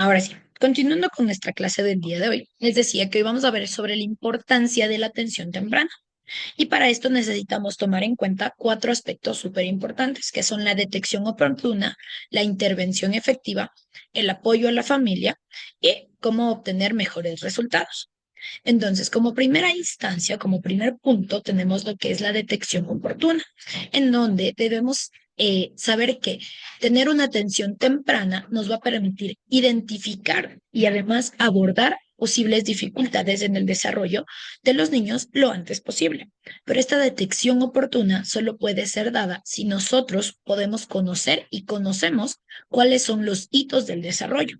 Ahora sí, continuando con nuestra clase del día de hoy, les decía que hoy vamos a ver sobre la importancia de la atención temprana. Y para esto necesitamos tomar en cuenta cuatro aspectos súper importantes, que son la detección oportuna, la intervención efectiva, el apoyo a la familia y cómo obtener mejores resultados. Entonces, como primera instancia, como primer punto, tenemos lo que es la detección oportuna, en donde debemos saber que tener una atención temprana nos va a permitir identificar y además abordar posibles dificultades en el desarrollo de los niños lo antes posible. Pero esta detección oportuna solo puede ser dada si nosotros podemos conocer y conocemos cuáles son los hitos del desarrollo,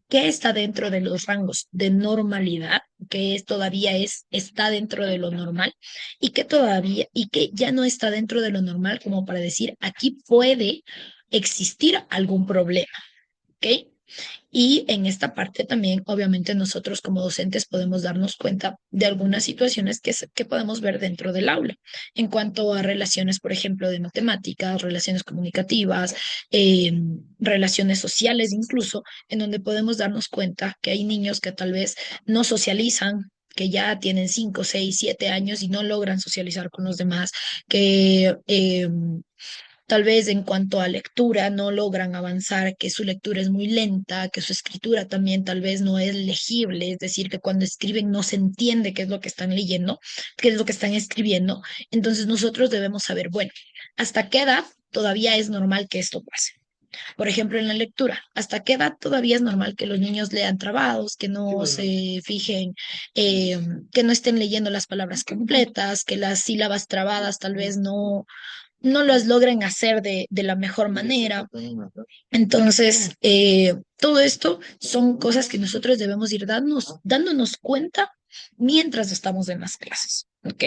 que está dentro de los rangos de normalidad, que es todavía está dentro de lo normal, y que todavía, y que ya no está dentro de lo normal como para decir, aquí puede existir algún problema, ¿ok? Y en esta parte también, obviamente, nosotros como docentes podemos darnos cuenta de algunas situaciones que podemos ver dentro del aula, en cuanto a relaciones, por ejemplo, de matemáticas, relaciones comunicativas, relaciones sociales incluso, en donde podemos darnos cuenta que hay niños que tal vez no socializan, que ya tienen 5, 6, 7 años y no logran socializar con los demás, que tal vez en cuanto a lectura no logran avanzar, que su lectura es muy lenta, que su escritura también tal vez no es legible, es decir, que cuando escriben no se entiende qué es lo que están leyendo, qué es lo que están escribiendo. Entonces nosotros debemos saber, bueno, ¿hasta qué edad todavía es normal que esto pase? Por ejemplo, en la lectura, ¿hasta qué edad todavía es normal que los niños lean trabados, que no se fijen, eh, que no estén leyendo las palabras completas, que las sílabas trabadas tal vez no las logren hacer de la mejor manera? Entonces, todo esto son cosas que nosotros debemos ir dándonos cuenta mientras estamos en las clases, ¿ok?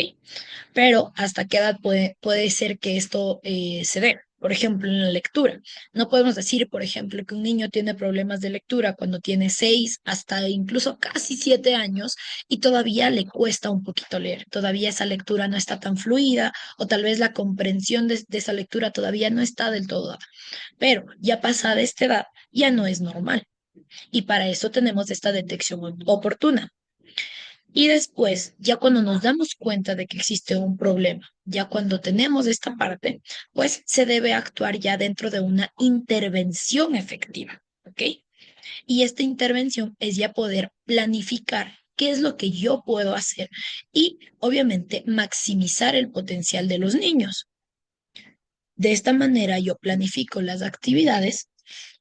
Pero ¿hasta qué edad puede ser que esto se dé? Por ejemplo, en la lectura. No podemos decir, por ejemplo, que un niño tiene problemas de lectura cuando tiene 6 hasta incluso casi 7 años y todavía le cuesta un poquito leer. Todavía esa lectura no está tan fluida o tal vez la comprensión de esa lectura todavía no está del todo dada. Pero ya pasada esta edad, ya no es normal. Y para eso tenemos esta detección oportuna. Y después, ya cuando nos damos cuenta de que existe un problema, ya cuando tenemos esta parte, pues se debe actuar ya dentro de una intervención efectiva, ¿ok? Y esta intervención es ya poder planificar qué es lo que yo puedo hacer y obviamente maximizar el potencial de los niños. De esta manera yo planifico las actividades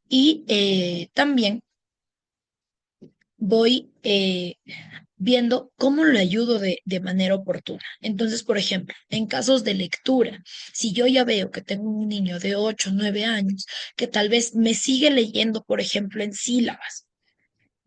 y también voy viendo cómo lo ayudo de manera oportuna. Entonces, por ejemplo, en casos de lectura, si yo ya veo que tengo un niño de 8 9 años que tal vez me sigue leyendo, por ejemplo, en sílabas,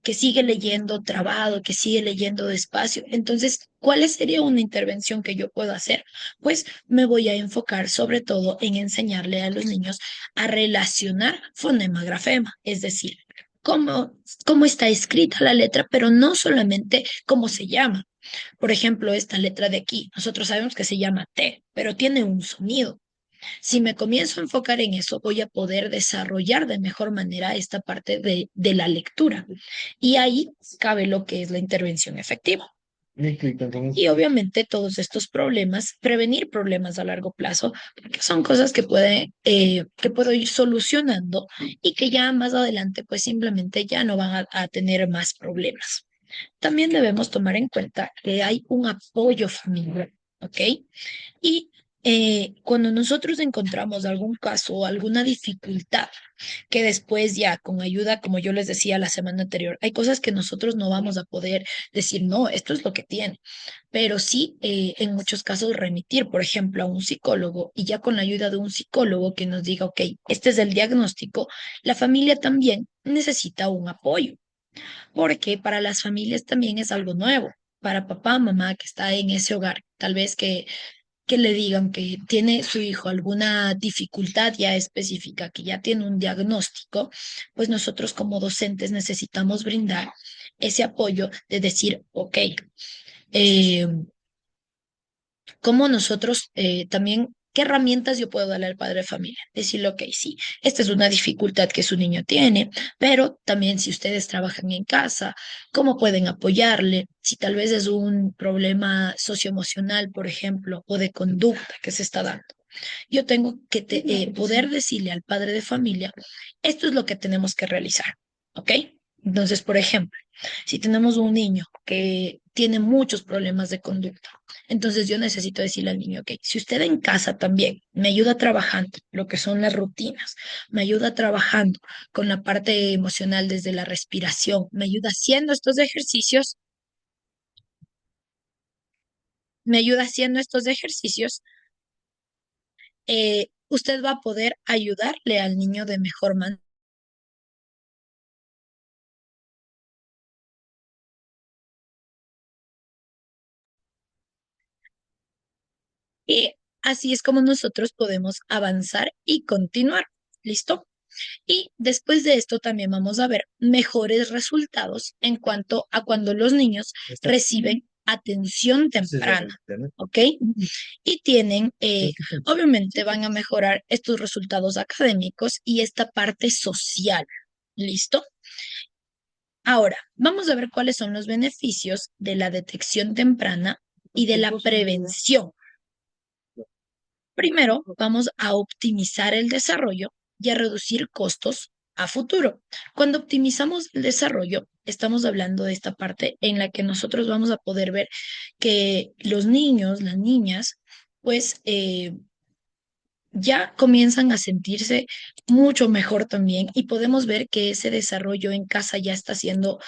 que sigue leyendo trabado, que sigue leyendo despacio. Entonces, ¿cuál sería una intervención que yo puedo hacer? Pues me voy a enfocar sobre todo en enseñarle a los niños a relacionar fonema-grafema, es decir, cómo está escrita la letra, pero no solamente cómo se llama. Por ejemplo, esta letra de aquí, nosotros sabemos que se llama T, pero tiene un sonido. Si me comienzo a enfocar en eso, voy a poder desarrollar de mejor manera esta parte de la lectura. Y ahí cabe lo que es la intervención efectiva. Y obviamente todos estos problemas, prevenir problemas a largo plazo, porque son cosas que puedo ir solucionando y que ya más adelante pues simplemente ya no van a tener más problemas. También debemos tomar en cuenta que hay un apoyo familiar, ¿ok? Y cuando nosotros encontramos algún caso o alguna dificultad, que después ya con ayuda, como yo les decía la semana anterior, hay cosas que nosotros no vamos a poder decir, no, esto es lo que tiene, pero sí en muchos casos remitir, por ejemplo, a un psicólogo y ya con la ayuda de un psicólogo que nos diga, ok, este es el diagnóstico, la familia también necesita un apoyo, porque para las familias también es algo nuevo. Para papá, mamá que está en ese hogar, tal vez que le digan que tiene su hijo alguna dificultad ya específica, que ya tiene un diagnóstico, pues nosotros como docentes necesitamos brindar ese apoyo de decir, ok, eh, cómo nosotros también ¿Qué herramientas yo puedo darle al padre de familia? Decirle, ok, sí, esta es una dificultad que su niño tiene, pero también si ustedes trabajan en casa, ¿cómo pueden apoyarle? Si tal vez es un problema socioemocional, por ejemplo, o de conducta que se está dando. Yo tengo que poder decirle al padre de familia, esto es lo que tenemos que realizar, ¿ok? Entonces, por ejemplo, si tenemos un niño que tiene muchos problemas de conducta, entonces yo necesito decirle al niño, ok, si usted en casa también me ayuda trabajando lo que son las rutinas, me ayuda trabajando con la parte emocional desde la respiración, me ayuda haciendo estos ejercicios, me ayuda haciendo estos ejercicios, usted va a poder ayudarle al niño de mejor manera. Y así es como nosotros podemos avanzar y continuar. ¿Listo? Y después de esto también vamos a ver mejores resultados en cuanto a cuando los niños reciben atención temprana. ¿Ok? Y tienen, obviamente van a mejorar estos resultados académicos y esta parte social. ¿Listo? Ahora, vamos a ver cuáles son los beneficios de la detección temprana y de la prevención. Primero, vamos a optimizar el desarrollo y a reducir costos a futuro. Cuando optimizamos el desarrollo, estamos hablando de esta parte en la que nosotros vamos a poder ver que los niños, las niñas, pues ya comienzan a sentirse mucho mejor también y podemos ver que ese desarrollo en casa ya está siendo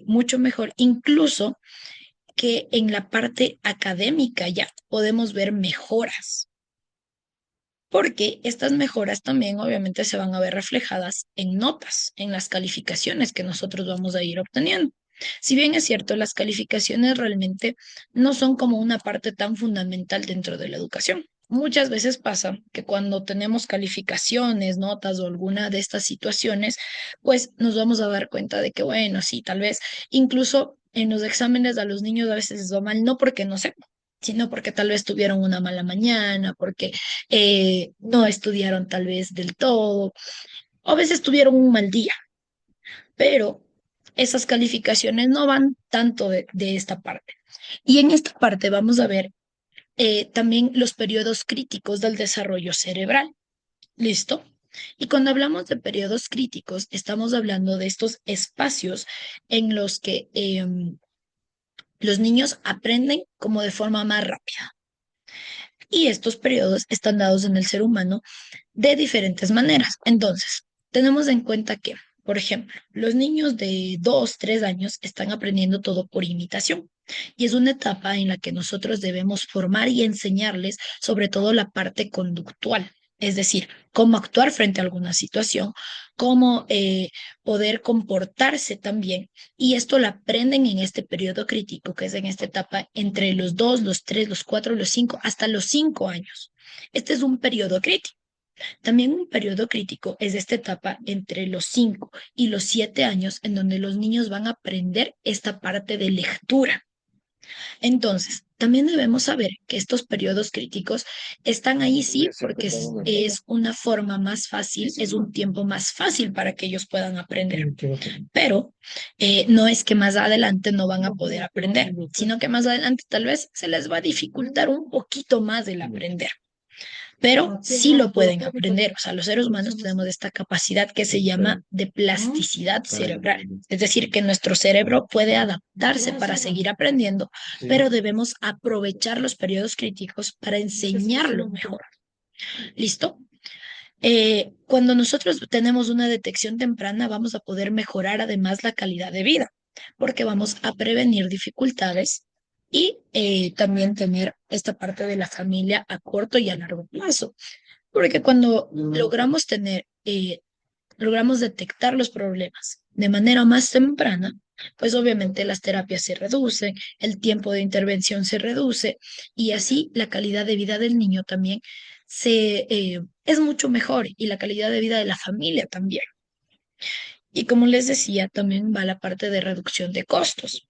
mucho mejor, incluso que en la parte académica ya podemos ver mejoras porque estas mejoras también obviamente se van a ver reflejadas en notas, en las calificaciones que nosotros vamos a ir obteniendo. Si bien es cierto, las calificaciones realmente no son como una parte tan fundamental dentro de la educación. Muchas veces pasa que cuando tenemos calificaciones, notas o alguna de estas situaciones, pues nos vamos a dar cuenta de que, bueno, sí, tal vez incluso en los exámenes a los niños a veces les va mal, no porque no sepan, sino porque tal vez tuvieron una mala mañana, porque no estudiaron tal vez del todo, o a veces tuvieron un mal día, pero esas calificaciones no van tanto de esta parte. Y en esta parte vamos a ver también los periodos críticos del desarrollo cerebral. ¿Listo? Y cuando hablamos de periodos críticos, estamos hablando de estos espacios en los que los niños aprenden como de forma más rápida. Y estos periodos están dados en el ser humano de diferentes maneras. Entonces, tenemos en cuenta que, por ejemplo, los niños de 2, 3 años están aprendiendo todo por imitación. Y es una etapa en la que nosotros debemos formar y enseñarles sobre todo la parte conductual, es decir, cómo actuar frente a alguna situación, cómo poder comportarse también. Y esto lo aprenden en este periodo crítico, que es en esta etapa entre los 2, los 3, los 4, los 5, hasta los 5 años. Este es un periodo crítico. También un periodo crítico es esta etapa entre los 5 y los 7 años en donde los niños van a aprender esta parte de lectura. Entonces, también debemos saber que estos periodos críticos están ahí sí porque es una forma más fácil, es un tiempo más fácil para que ellos puedan aprender, pero no es que más adelante no van a poder aprender, sino que más adelante tal vez se les va a dificultar un poquito más el aprender, pero sí lo pueden aprender. O sea, los seres humanos tenemos esta capacidad que se llama de plasticidad cerebral. Es decir, que nuestro cerebro puede adaptarse para seguir aprendiendo, pero debemos aprovechar los periodos críticos para enseñarlo mejor. ¿Listo? Cuando nosotros tenemos una detección temprana, vamos a poder mejorar además la calidad de vida, porque vamos a prevenir dificultades y también tener esta parte de la familia a corto y a largo plazo. Porque cuando logramos tener, logramos detectar los problemas de manera más temprana, pues obviamente las terapias se reducen, el tiempo de intervención se reduce y así la calidad de vida del niño también es mucho mejor y la calidad de vida de la familia también. Y como les decía, también va la parte de reducción de costos.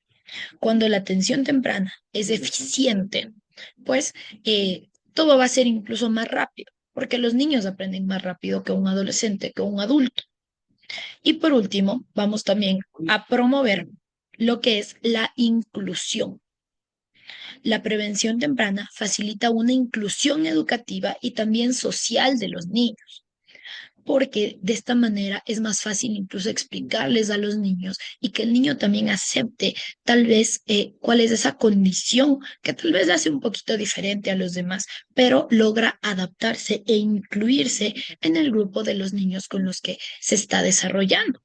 Cuando la atención temprana es eficiente, pues todo va a ser incluso más rápido, porque los niños aprenden más rápido que un adolescente, que un adulto. Y por último, vamos también a promover lo que es la inclusión. La prevención temprana facilita una inclusión educativa y también social de los niños, porque de esta manera es más fácil incluso explicarles a los niños y que el niño también acepte tal vez cuál es esa condición que tal vez le hace un poquito diferente a los demás, pero logra adaptarse e incluirse en el grupo de los niños con los que se está desarrollando.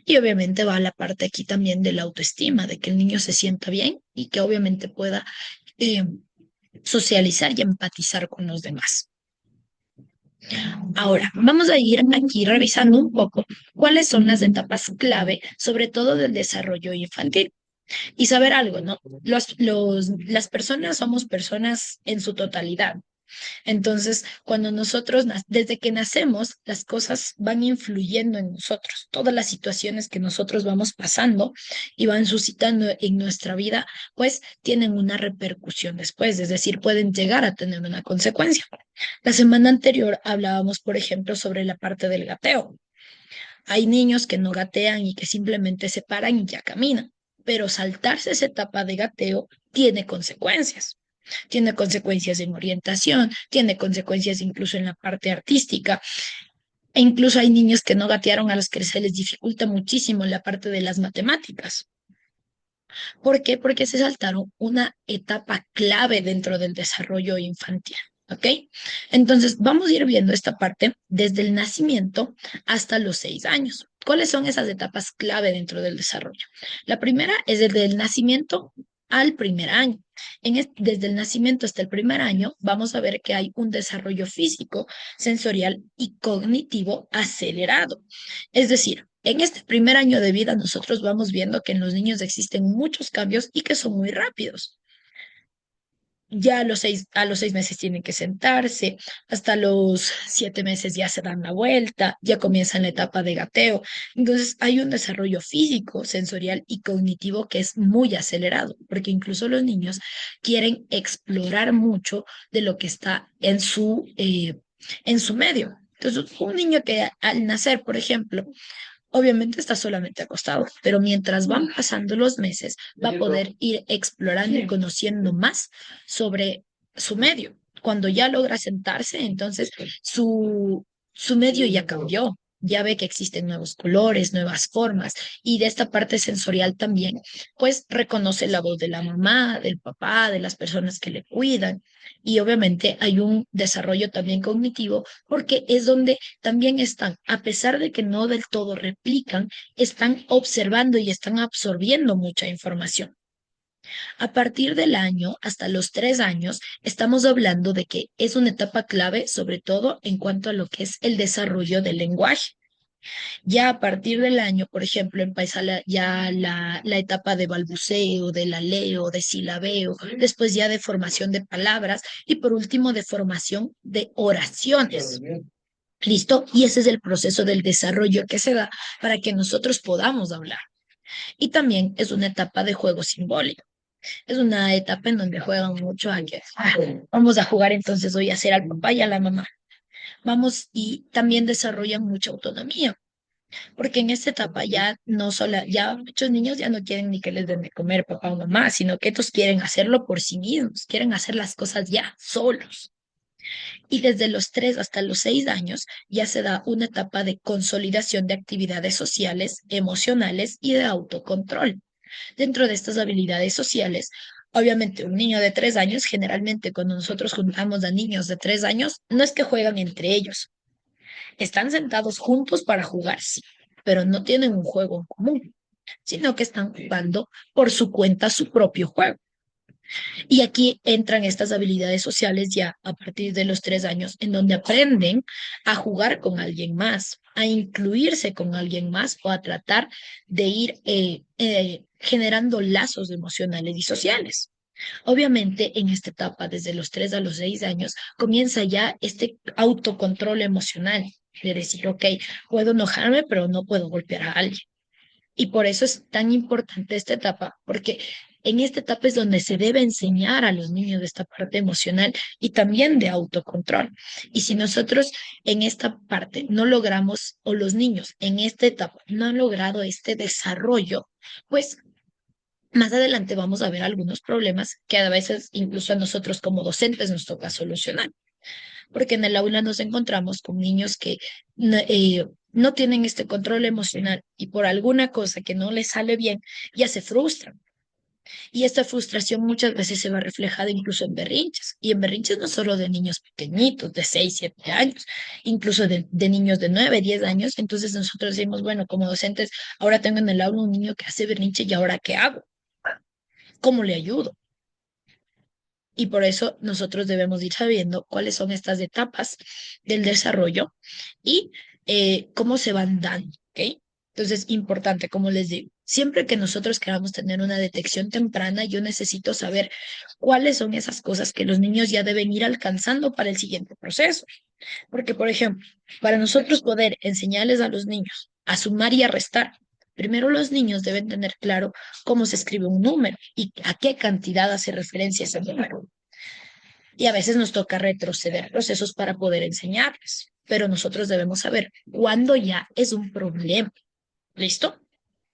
Y obviamente va la parte aquí también de la autoestima, de que el niño se sienta bien y que obviamente pueda eh, socializar y empatizar con los demás. Ahora, vamos a ir aquí revisando un poco cuáles son las etapas clave, sobre todo del desarrollo infantil. Y saber algo, ¿no? Las personas somos personas en su totalidad. Entonces, cuando nosotros, desde que nacemos, las cosas van influyendo en nosotros. Todas las situaciones que nosotros vamos pasando y van suscitando en nuestra vida, pues tienen una repercusión después, es decir, pueden llegar a tener una consecuencia. La semana anterior hablábamos, por ejemplo, sobre la parte del gateo. Hay niños que no gatean y que simplemente se paran y ya caminan, pero saltarse esa etapa de gateo tiene consecuencias. Tiene consecuencias en orientación, tiene consecuencias incluso en la parte artística. E incluso hay niños que no gatearon a los que se les dificulta muchísimo la parte de las matemáticas. ¿Por qué? Porque se saltaron una etapa clave dentro del desarrollo infantil. ¿Ok? Entonces, vamos a ir viendo esta parte desde el nacimiento hasta los 6 años. ¿Cuáles son esas etapas clave dentro del desarrollo? La primera es desde el nacimiento al primer año. Desde el nacimiento hasta el primer año, vamos a ver que hay un desarrollo físico, sensorial y cognitivo acelerado. Es decir, en este primer año de vida nosotros vamos viendo que en los niños existen muchos cambios y que son muy rápidos. Ya a los 6 meses tienen que sentarse, hasta los 7 meses ya se dan la vuelta, ya comienzan la etapa de gateo. Entonces hay un desarrollo físico, sensorial y cognitivo que es muy acelerado, porque incluso los niños quieren explorar mucho de lo que está en su medio. Entonces, un niño que al nacer, por ejemplo, obviamente está solamente acostado, pero mientras van pasando los meses, va a poder ir explorando y conociendo más sobre su medio. Cuando ya logra sentarse, entonces su medio ya cambió. Ya ve que existen nuevos colores, nuevas formas, y de esta parte sensorial también, pues reconoce la voz de la mamá, del papá, de las personas que le cuidan. Y obviamente hay un desarrollo también cognitivo porque es donde también están, a pesar de que no del todo replican, están observando y están absorbiendo mucha información. A partir del año hasta los 3 años, estamos hablando de que es una etapa clave, sobre todo en cuanto a lo que es el desarrollo del lenguaje. Ya a partir del año, por ejemplo, empieza ya la etapa de balbuceo, de laleo, de silabeo, después ya de formación de palabras y por último de formación de oraciones. ¿Listo? Y ese es el proceso del desarrollo que se da para que nosotros podamos hablar. Y también es una etapa de juego simbólico. Es una etapa en donde juegan mucho a que vamos a jugar entonces hoy a hacer al papá y a la mamá. Vamos y también desarrollan mucha autonomía, porque en esta etapa ya no solo, ya muchos niños ya no quieren ni que les den de comer papá o mamá, sino que estos quieren hacerlo por sí mismos, quieren hacer las cosas ya solos. Y desde los 3 hasta los 6 años ya se da una etapa de consolidación de actividades sociales, emocionales y de autocontrol. Dentro de estas habilidades sociales, obviamente un niño de 3 años, generalmente cuando nosotros juntamos a niños de 3 años, no es que juegan entre ellos, están sentados juntos para jugar, sí, pero no tienen un juego en común, sino que están jugando por su cuenta su propio juego. Y aquí entran estas habilidades sociales ya a partir de los 3 años, en donde aprenden a jugar con alguien más, a incluirse con alguien más o a tratar de ir generando lazos emocionales y sociales. Obviamente, en esta etapa, desde los 3 a los 6 años, comienza ya este autocontrol emocional, de decir, ok, puedo enojarme, pero no puedo golpear a alguien. Y por eso es tan importante esta etapa, porque en esta etapa es donde se debe enseñar a los niños de esta parte emocional y también de autocontrol. Y si nosotros en esta parte no logramos, o los niños en esta etapa no han logrado este desarrollo, pues más adelante vamos a ver algunos problemas que a veces incluso a nosotros como docentes nos toca solucionar, porque en el aula nos encontramos con niños que no tienen este control emocional y por alguna cosa que no les sale bien, ya se frustran. Y esta frustración muchas veces se va reflejada incluso en berrinches. Y en berrinches no solo de niños pequeñitos, de 6 7 años, incluso de niños de 9 10 años. Entonces nosotros decimos, bueno, como docentes, ahora tengo en el aula un niño que hace berrinche y ahora ¿qué hago? ¿Cómo le ayudo? Y por eso nosotros debemos ir sabiendo cuáles son estas etapas del desarrollo y cómo se van dando, ¿ok? Entonces, importante, como les digo, siempre que nosotros queramos tener una detección temprana, yo necesito saber cuáles son esas cosas que los niños ya deben ir alcanzando para el siguiente proceso. Porque, por ejemplo, para nosotros poder enseñarles a los niños a sumar y a restar, primero los niños deben tener claro cómo se escribe un número y a qué cantidad hace referencia ese número. Y a veces nos toca retroceder procesos para poder enseñarles, pero nosotros debemos saber cuándo ya es un problema. ¿Listo?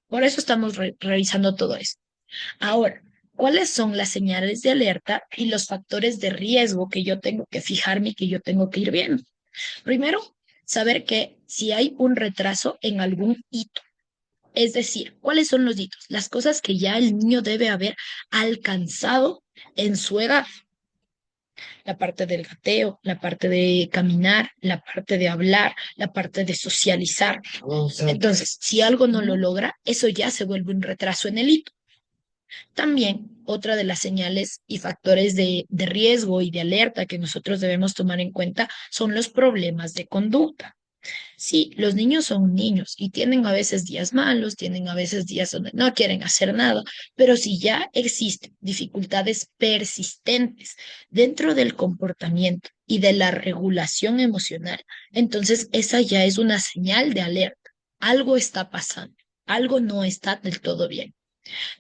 Por eso estamos revisando todo esto. Ahora, ¿cuáles son las señales de alerta y los factores de riesgo que yo tengo que fijarme y que yo tengo que ir viendo? Primero, saber que si hay un retraso en algún hito, es decir, ¿cuáles son los hitos? Las cosas que ya el niño debe haber alcanzado en su edad. La parte del gateo, la parte de caminar, la parte de hablar, la parte de socializar. Entonces, si algo no lo logra, eso ya se vuelve un retraso en el hito. También otra de las señales y factores de riesgo y de alerta que nosotros debemos tomar en cuenta son los problemas de conducta. Sí, los niños son niños y tienen a veces días malos, tienen a veces días donde no quieren hacer nada, pero si ya existen dificultades persistentes dentro del comportamiento y de la regulación emocional, entonces esa ya es una señal de alerta. Algo está pasando, algo no está del todo bien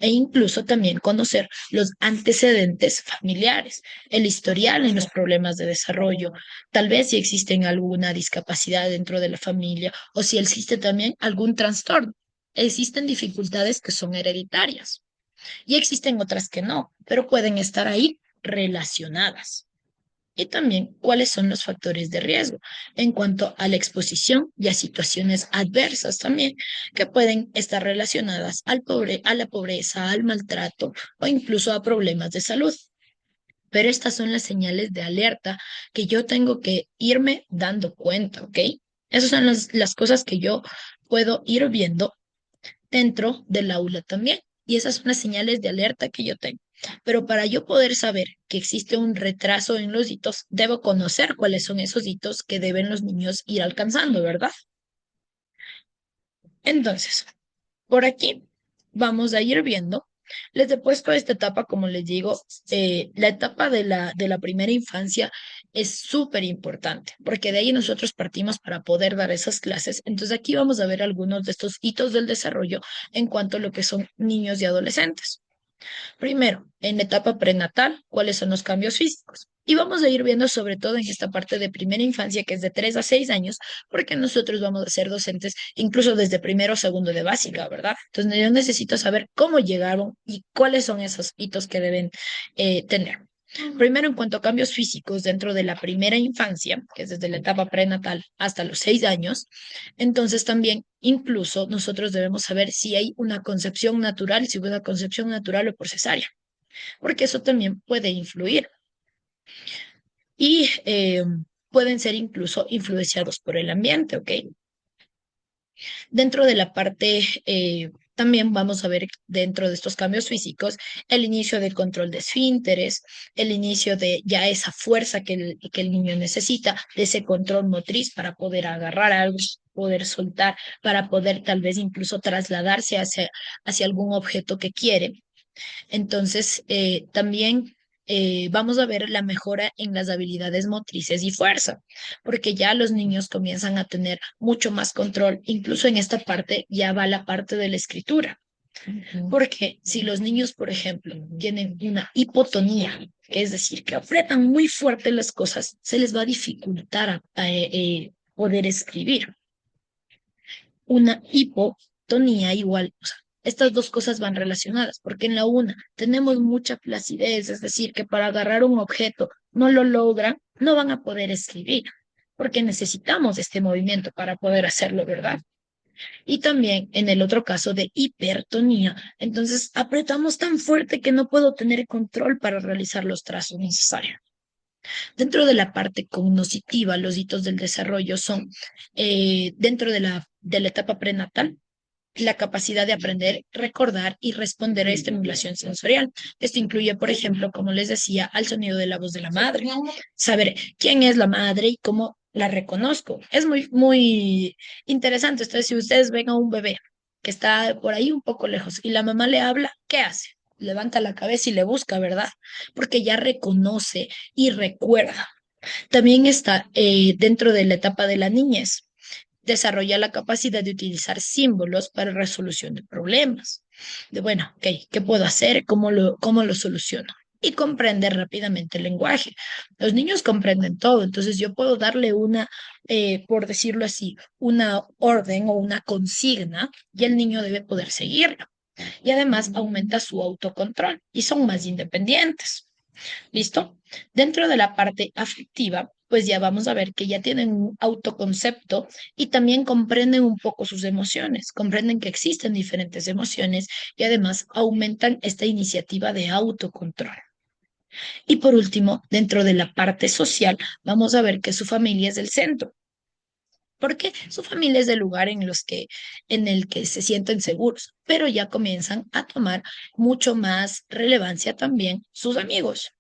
e incluso también conocer los antecedentes familiares, el historial en los problemas de desarrollo, tal vez si existen alguna discapacidad dentro de la familia o si existe también algún trastorno. Existen dificultades que son hereditarias y existen otras que no, pero pueden estar ahí relacionadas y también cuáles son los factores de riesgo en cuanto a la exposición y a situaciones adversas también que pueden estar relacionadas a la pobreza, al maltrato o incluso a problemas de salud. Pero estas son las señales de alerta que yo tengo que irme dando cuenta, ¿ok? Esas son las cosas que yo puedo ir viendo dentro del aula también. Y esas son las señales de alerta que yo tengo. Pero para yo poder saber que existe un retraso en los hitos, debo conocer cuáles son esos hitos que deben los niños ir alcanzando, ¿verdad? Entonces, por aquí vamos a ir viendo. Les he puesto esta etapa, como les digo, la etapa de la primera infancia es súper importante, porque de ahí nosotros partimos para poder dar esas clases. Entonces aquí vamos a ver algunos de estos hitos del desarrollo en cuanto a lo que son niños y adolescentes. Primero, en la etapa prenatal, cuáles son los cambios físicos. Y vamos a ir viendo sobre todo en esta parte de primera infancia, que es de 3 a 6 años, porque nosotros vamos a ser docentes incluso desde primero o segundo de básica, ¿verdad? Entonces yo necesito saber cómo llegaron y cuáles son esos hitos que deben tener. Primero, en cuanto a cambios físicos dentro de la primera infancia, que es desde la etapa prenatal hasta los 6 años, entonces también incluso nosotros debemos saber si hay una concepción natural, si hubo una concepción natural o por cesárea, porque eso también puede influir y pueden ser incluso influenciados por el ambiente, ¿ok? Dentro de la parte, también vamos a ver dentro de estos cambios físicos el inicio del control de esfínteres, el inicio de ya esa fuerza que el niño necesita, de ese control motriz para poder agarrar algo, poder soltar, para poder tal vez incluso trasladarse hacia algún objeto que quiere. Entonces, también vamos a ver la mejora en las habilidades motrices y fuerza, porque ya los niños comienzan a tener mucho más control. Incluso en esta parte ya va la parte de la escritura. Porque si los niños, por ejemplo, tienen una hipotonía, es decir, que apretan muy fuerte las cosas, se les va a dificultar poder escribir. Una hipotonía igual, o sea, estas dos cosas van relacionadas, porque en la una tenemos mucha flacidez, es decir, que para agarrar un objeto no lo logran, no van a poder escribir, porque necesitamos este movimiento para poder hacerlo, ¿verdad? Y también en el otro caso de hipertonía, entonces apretamos tan fuerte que no puedo tener control para realizar los trazos necesarios. Dentro de la parte cognitiva, los hitos del desarrollo son dentro de la etapa prenatal, la capacidad de aprender, recordar y responder a estimulación sensorial. Esto incluye, por ejemplo, como les decía, al sonido de la voz de la madre, saber quién es la madre y cómo la reconozco. Es muy interesante. Entonces, si ustedes ven a un bebé que está por ahí un poco lejos y la mamá le habla, ¿qué hace? Levanta la cabeza y le busca, ¿verdad? Porque ya reconoce y recuerda. También está dentro de la etapa de la niñez, desarrolla la capacidad de utilizar símbolos para resolución de problemas. De bueno, ok, ¿qué puedo hacer? Cómo lo soluciono? Y comprende rápidamente el lenguaje. Los niños comprenden todo, entonces yo puedo darle por decirlo así, una orden o una consigna y el niño debe poder seguirla. Y además aumenta su autocontrol y son más independientes. ¿Listo? Dentro de la parte afectiva, pues ya vamos a ver que ya tienen un autoconcepto y también comprenden un poco sus emociones, comprenden que existen diferentes emociones y además aumentan esta iniciativa de autocontrol. Y por último, dentro de la parte social, vamos a ver que su familia es el centro. Porque su familia es el lugar en el que se sienten seguros, pero ya comienzan a tomar mucho más relevancia también sus amigos.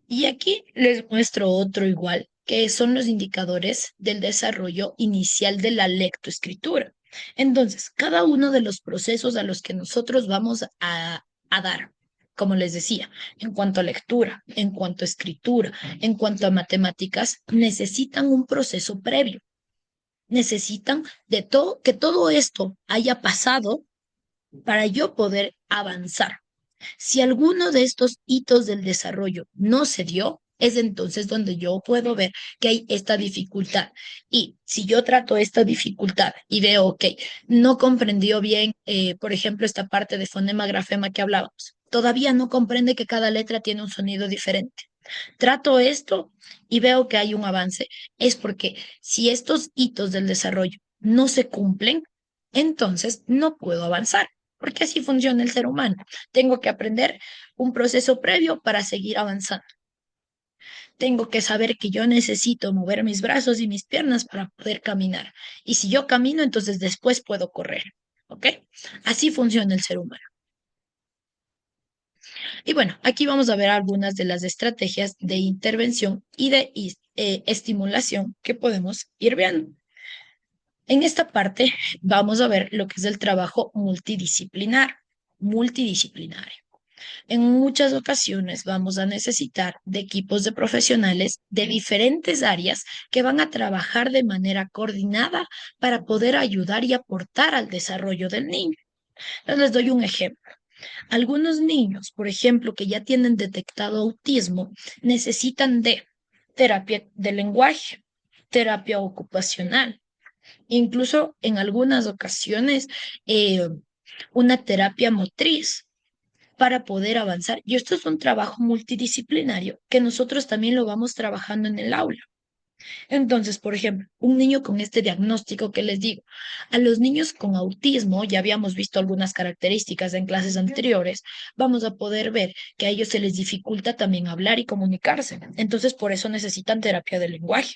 Y aquí les muestro otro igual, que son los indicadores del desarrollo inicial de la lectoescritura. Entonces, cada uno de los procesos a los que nosotros vamos a dar, como les decía, en cuanto a lectura, en cuanto a escritura, en cuanto a matemáticas, necesitan un proceso previo. Necesitan de todo, que todo esto haya pasado para yo poder avanzar. Si alguno de estos hitos del desarrollo no se dio, es entonces donde yo puedo ver que hay esta dificultad. Y si yo trato esta dificultad y veo, ok, no comprendió bien, por ejemplo, esta parte de fonema-grafema que hablábamos, todavía no comprende que cada letra tiene un sonido diferente. Trato esto y veo que hay un avance. Es porque si estos hitos del desarrollo no se cumplen, entonces no puedo avanzar, porque así funciona el ser humano. Tengo que aprender un proceso previo para seguir avanzando. Tengo que saber que yo necesito mover mis brazos y mis piernas para poder caminar. Y si yo camino, entonces después puedo correr. ¿Ok? Así funciona el ser humano. Y bueno, aquí vamos a ver algunas de las estrategias de intervención y de estimulación que podemos ir viendo. En esta parte vamos a ver lo que es el trabajo multidisciplinario. En muchas ocasiones vamos a necesitar de equipos de profesionales de diferentes áreas que van a trabajar de manera coordinada para poder ayudar y aportar al desarrollo del niño. Entonces les doy un ejemplo. Algunos niños, por ejemplo, que ya tienen detectado autismo, necesitan de terapia de lenguaje, terapia ocupacional, incluso en algunas ocasiones una terapia motriz para poder avanzar. Y esto es un trabajo multidisciplinario que nosotros también lo vamos trabajando en el aula. Entonces, por ejemplo, un niño con este diagnóstico que les digo, a los niños con autismo, ya habíamos visto algunas características en clases anteriores, vamos a poder ver que a ellos se les dificulta también hablar y comunicarse. Entonces, por eso necesitan terapia de lenguaje.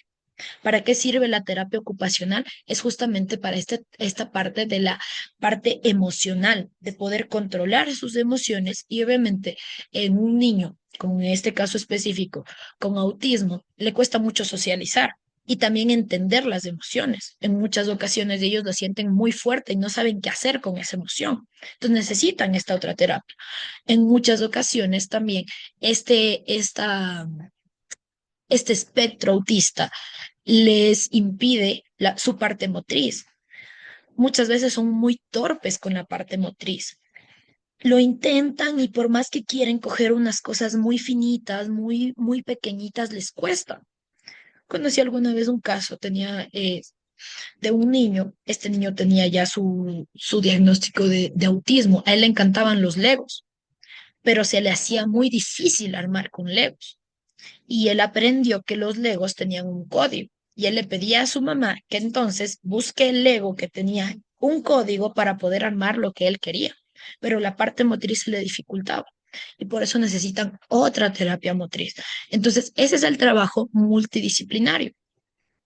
¿Para qué sirve la terapia ocupacional? Es justamente para esta parte de la parte emocional, de poder controlar sus emociones y obviamente en un niño, con este caso específico, con autismo, le cuesta mucho socializar. Y también entender las emociones. En muchas ocasiones ellos lo sienten muy fuerte y no saben qué hacer con esa emoción. Entonces necesitan esta otra terapia. En muchas ocasiones también este espectro autista les impide su parte motriz. muchas veces son muy torpes con la parte motriz. Lo intentan y por más que quieren coger unas cosas muy finitas, muy pequeñitas, les cuesta. Conocí alguna vez un caso, tenía de un niño, este niño tenía ya su diagnóstico de autismo, a él le encantaban los Legos, pero se le hacía muy difícil armar con Legos. Y él aprendió que los Legos tenían un código y él le pedía a su mamá que entonces busque el Lego que tenía un código para poder armar lo que él quería, pero la parte motriz se le dificultaba y por eso necesitan otra terapia motriz. Entonces, ese es el trabajo multidisciplinario.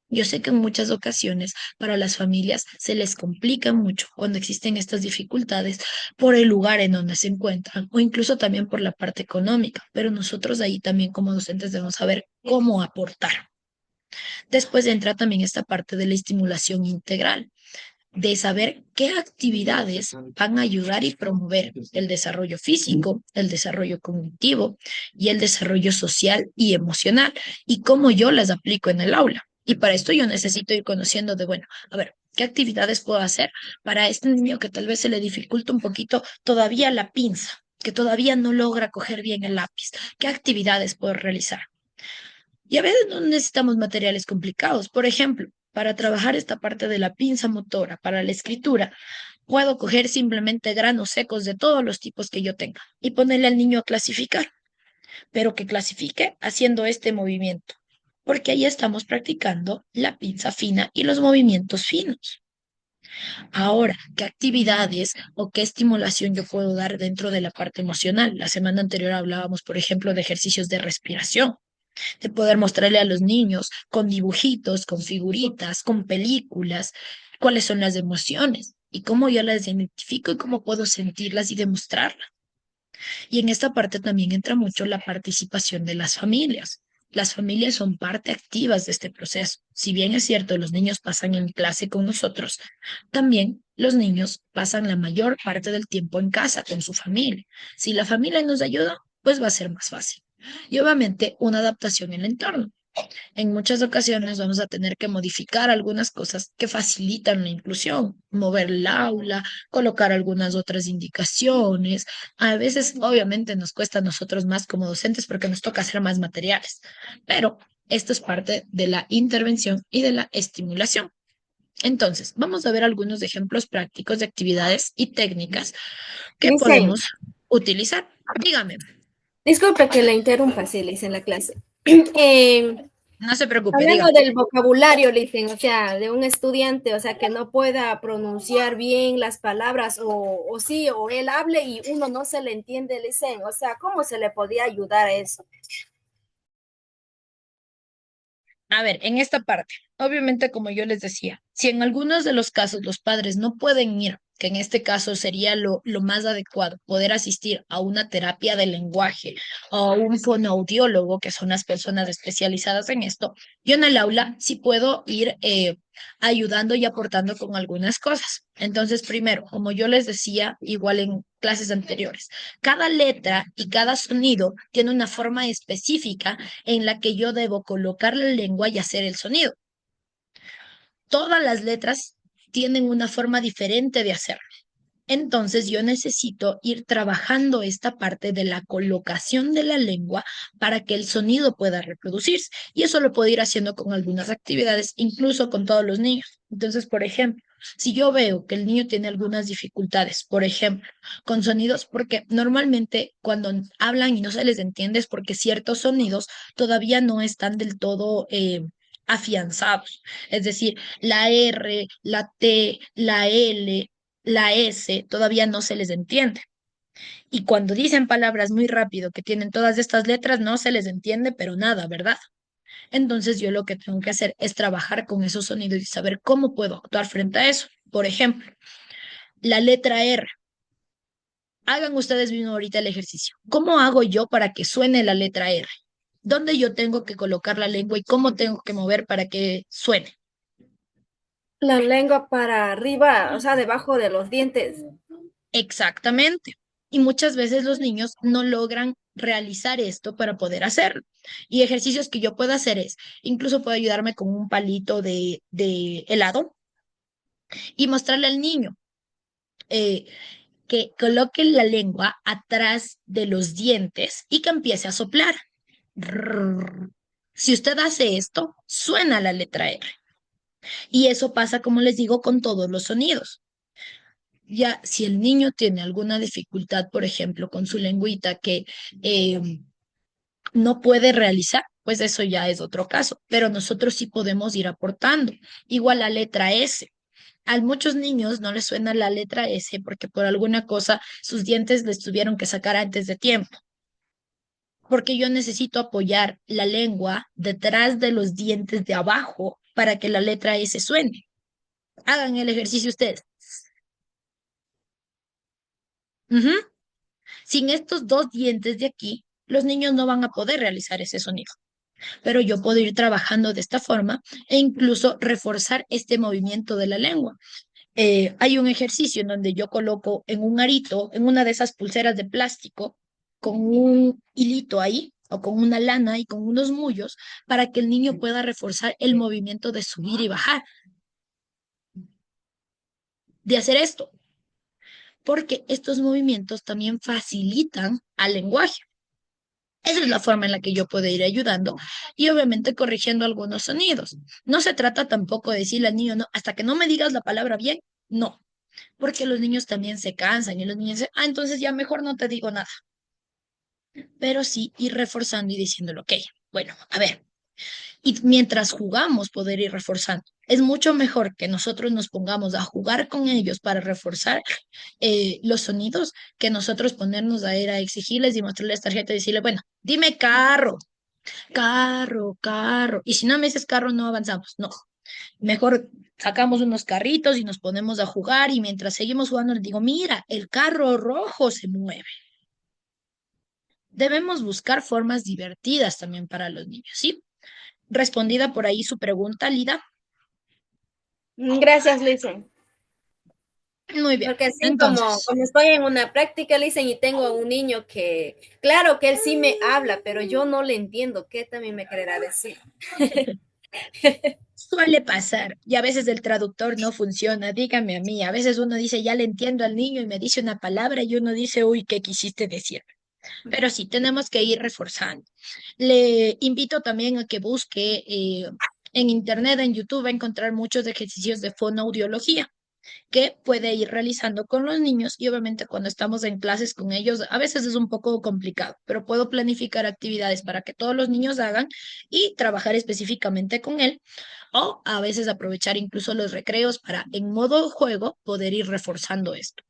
Yo sé que en muchas ocasiones para las familias se les complica mucho cuando existen estas dificultades por el lugar en donde se encuentran o incluso también por la parte económica, pero nosotros ahí también como docentes debemos saber cómo aportar. Después entra también esta parte de la estimulación integral, de saber qué actividades van a ayudar y promover el desarrollo físico, el desarrollo cognitivo y el desarrollo social y emocional, y cómo yo las aplico en el aula. Y para esto yo necesito ir conociendo de, bueno, a ver, ¿qué actividades puedo hacer para este niño que tal vez se le dificulta un poquito todavía la pinza, que todavía no logra coger bien el lápiz? ¿Qué actividades puedo realizar? Y a veces no necesitamos materiales complicados. Por ejemplo, para trabajar esta parte de la pinza motora, para la escritura, puedo coger simplemente granos secos de todos los tipos que yo tenga y ponerle al niño a clasificar, pero que clasifique haciendo este movimiento, porque ahí estamos practicando la pinza fina y los movimientos finos. Ahora, ¿qué actividades o qué estimulación yo puedo dar dentro de la parte emocional? La semana anterior hablábamos, por ejemplo, de ejercicios de respiración, de poder mostrarle a los niños con dibujitos, con figuritas, con películas, cuáles son las emociones y cómo yo las identifico y cómo puedo sentirlas y demostrarlas. Y en esta parte también entra mucho la participación de las familias. Las familias son parte activas de este proceso. Si bien es cierto, los niños pasan en clase con nosotros, también los niños pasan la mayor parte del tiempo en casa con su familia. Si la familia nos ayuda, pues va a ser más fácil. Y obviamente una adaptación en el entorno. En muchas ocasiones vamos a tener que modificar algunas cosas que facilitan la inclusión, mover el aula, colocar algunas otras indicaciones. A veces, obviamente, nos cuesta a nosotros más como docentes porque nos toca hacer más materiales, pero esto es parte de la intervención y de la estimulación. Entonces, vamos a ver algunos ejemplos prácticos de actividades y técnicas que Dicen, podemos utilizar. Dígame, disculpe que le interrumpa, sí, le hice en la clase. Eh, no se preocupe, Hablando dígame. del vocabulario, le dicen, o sea, de un estudiante, o sea, que no pueda pronunciar bien las palabras, o sí, o él hable y uno no se le entiende, le dicen, o sea, ¿cómo se le podía ayudar a eso? A ver, en esta parte, obviamente, como yo les decía, si en algunos de los casos los padres no pueden ir, que en este caso sería lo más adecuado, poder asistir a una terapia de lenguaje o a un fonoaudiólogo, que son las personas especializadas en esto, yo en el aula sí puedo ir ayudando y aportando con algunas cosas. Entonces, primero, como yo les decía, igual en clases anteriores, cada letra y cada sonido tiene una forma específica en la que yo debo colocar la lengua y hacer el sonido. Todas las letras tienen una forma diferente de hacerlo. Entonces yo necesito ir trabajando esta parte de la colocación de la lengua para que el sonido pueda reproducirse. Y eso lo puedo ir haciendo con algunas actividades, incluso con todos los niños. Entonces, por ejemplo, si yo veo que el niño tiene algunas dificultades, por ejemplo, con sonidos, porque normalmente cuando hablan y no se les entiende es porque ciertos sonidos todavía no están del todo afianzados. Es decir, la R, la T, la L, la S todavía no se les entiende. Y cuando dicen palabras muy rápido que tienen todas estas letras, no se les entiende, pero nada, ¿verdad? Entonces yo lo que tengo que hacer es trabajar con esos sonidos y saber cómo puedo actuar frente a eso. Por ejemplo, la letra R. Hagan ustedes mismos ahorita el ejercicio. ¿Cómo hago yo para que suene la letra R? ¿Dónde yo tengo que colocar la lengua y cómo tengo que mover para que suene? La lengua para arriba, o sea, debajo de los dientes. Exactamente. Y muchas veces los niños no logran realizar esto para poder hacerlo. Y ejercicios que yo puedo hacer es, incluso puedo ayudarme con un palito de helado y mostrarle al niño eh, que coloque la lengua atrás de los dientes y que empiece a soplar. Rrrr. Si usted hace esto, suena la letra R. Y eso pasa, como les digo, con todos los sonidos. Ya si el niño tiene alguna dificultad, por ejemplo, con su lengüita que eh, no puede realizar, pues eso ya es otro caso, pero nosotros sí podemos ir aportando. Igual la letra S. A muchos niños no les suena la letra S porque por alguna cosa sus dientes les tuvieron que sacar antes de tiempo, porque yo necesito apoyar la lengua detrás de los dientes de abajo para que la letra S suene. Hagan el ejercicio ustedes. Ujú. Sin estos dos dientes de aquí, los niños no van a poder realizar ese sonido. Pero yo puedo ir trabajando de esta forma e incluso reforzar este movimiento de la lengua. Hay un ejercicio en donde yo coloco en un arito, en una de esas pulseras de plástico, con un hilito ahí o con una lana y con unos mullos para que el niño pueda reforzar el movimiento de subir y bajar, de hacer esto, porque estos movimientos también facilitan al lenguaje. Esa es la forma en la que yo puedo ir ayudando y obviamente corrigiendo algunos sonidos. No se trata tampoco de decirle al niño, no, hasta que no me digas la palabra bien, no, porque los niños también se cansan y los niños dicen, entonces ya mejor no te digo nada, pero sí ir reforzando y diciéndolo, ok, bueno, a ver, y mientras jugamos poder ir reforzando. Es mucho mejor que nosotros nos pongamos a jugar con ellos para reforzar los sonidos que nosotros ponernos a ir a exigirles y mostrarles tarjeta y decirle, bueno, dime carro, carro, carro. Y si no me dices carro, no avanzamos. No, mejor sacamos unos carritos y nos ponemos a jugar y mientras seguimos jugando les digo, mira, el carro rojo se mueve. Debemos buscar formas divertidas también para los niños, ¿sí? Respondida por ahí su pregunta, Lida. Gracias, Lisen. Muy bien. Porque sí, Entonces, como estoy en una práctica, Lisen, y tengo un niño que, claro que él sí me habla, pero yo no le entiendo. ¿Qué también me quererá decir? suele pasar y a veces el traductor no funciona. Dígame a mí, a veces uno dice, ya le entiendo al niño y me dice una palabra y uno dice, uy, ¿qué quisiste decir? Pero sí, tenemos que ir reforzando. Le invito también a que busque en internet, en YouTube, va a encontrar muchos ejercicios de fonoaudiología que puede ir realizando con los niños y obviamente cuando estamos en clases con ellos a veces es un poco complicado, pero puedo planificar actividades para que todos los niños hagan y trabajar específicamente con él o a veces aprovechar incluso los recreos para en modo juego poder ir reforzando esto.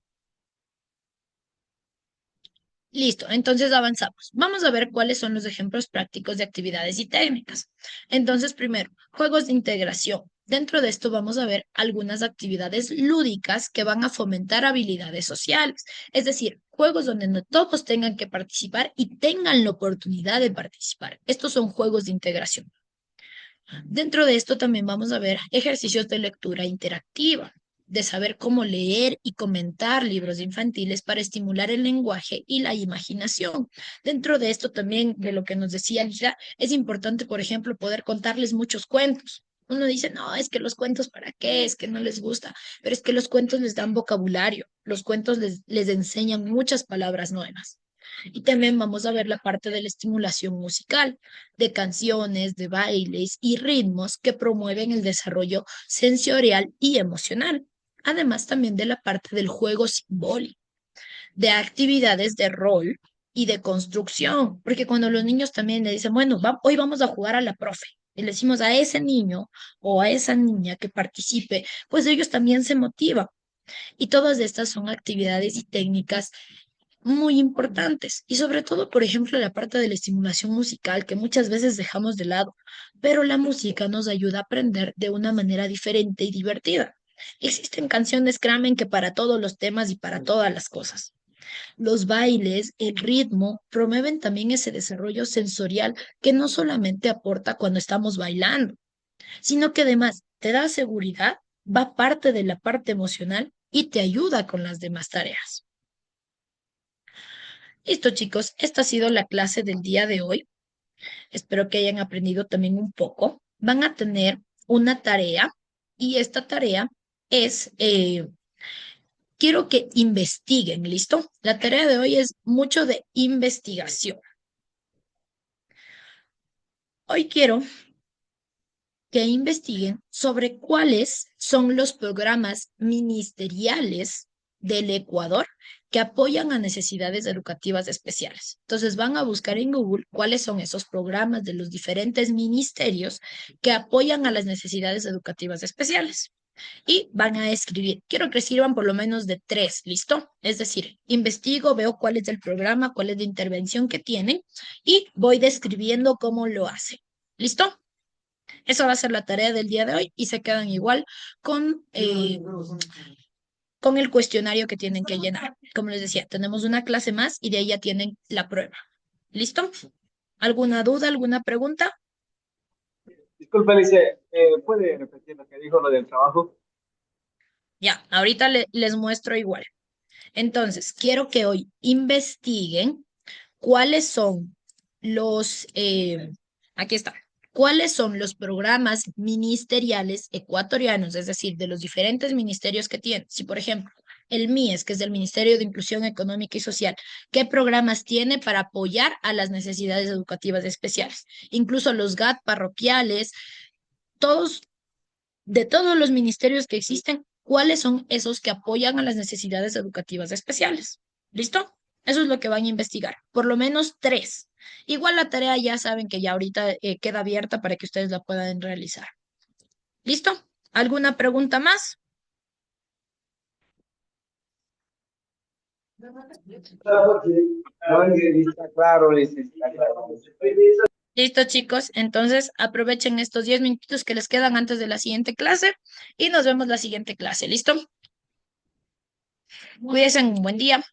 Listo, entonces avanzamos. Vamos a ver cuáles son los ejemplos prácticos de actividades y técnicas. Entonces, primero, juegos de integración. Dentro de esto vamos a ver algunas actividades lúdicas que van a fomentar habilidades sociales, es decir, juegos donde no todos tengan que participar y tengan la oportunidad de participar. Estos son juegos de integración. Dentro de esto también vamos a ver ejercicios de lectura interactiva, de saber cómo leer y comentar libros infantiles para estimular el lenguaje y la imaginación. Dentro de esto también, de lo que nos decía Lisa, es importante, por ejemplo, poder contarles muchos cuentos. Uno dice, no, es que los cuentos para qué, es que no les gusta, pero es que los cuentos les dan vocabulario, los cuentos les enseñan muchas palabras nuevas. Y también vamos a ver la parte de la estimulación musical, de canciones, de bailes y ritmos que promueven el desarrollo sensorial y emocional. Además también de la parte del juego simbólico, de actividades de rol y de construcción, porque cuando los niños también le dicen, bueno, hoy vamos a jugar a la profe. Y le decimos a ese niño o a esa niña que participe, pues ellos también se motivan. Y todas estas son actividades y técnicas muy importantes. Y sobre todo, por ejemplo, la parte de la estimulación musical que muchas veces dejamos de lado, pero la música nos ayuda a aprender de una manera diferente y divertida. Existen canciones Kramen que para todos los temas y para todas las cosas. Los bailes, el ritmo, promueven también ese desarrollo sensorial que no solamente aporta cuando estamos bailando, sino que además te da seguridad, va parte de la parte emocional y te ayuda con las demás tareas. Listo, chicos, esta ha sido la clase del día de hoy. Espero que hayan aprendido también un poco. Van a tener una tarea y esta tarea es, quiero que investiguen, ¿listo? La tarea de hoy es mucho de investigación. Hoy quiero que investiguen sobre cuáles son los programas ministeriales del Ecuador que apoyan a necesidades educativas especiales. Entonces van a buscar en Google cuáles son esos programas de los diferentes ministerios que apoyan a las necesidades educativas especiales. Y van a escribir, quiero que escriban por lo menos de 3, ¿listo? Es decir, investigo, veo cuál es el programa, cuál es la intervención que tienen y voy describiendo cómo lo hacen. ¿Listo? Esa va a ser la tarea del día de hoy y se quedan igual con el cuestionario que tienen que llenar. Como les decía, tenemos una clase más y de ahí ya tienen la prueba. ¿Listo? ¿Alguna duda, alguna pregunta? Disculpe, Alicia, ¿puede repetir lo que dijo lo del trabajo? Ya, ahorita les muestro igual. Entonces, quiero que hoy investiguen cuáles son aquí está, cuáles son los programas ministeriales ecuatorianos, es decir, de los diferentes ministerios que tienen. Si, por ejemplo, el MIES, que es del Ministerio de Inclusión Económica y Social, ¿qué programas tiene para apoyar a las necesidades educativas especiales? Incluso los GAT parroquiales, todos, de todos los ministerios que existen, ¿cuáles son esos que apoyan a las necesidades educativas especiales? ¿Listo? Eso es lo que van a investigar. Por lo menos 3. Igual la tarea ya saben que ya ahorita queda abierta para que ustedes la puedan realizar. ¿Listo? ¿Alguna pregunta más? Está claro, Alicia, está claro. Listo, chicos. Entonces aprovechen estos 10 minutitos que les quedan antes de la siguiente clase y nos vemos la siguiente clase. ¿Listo? Cuídense, un buen día.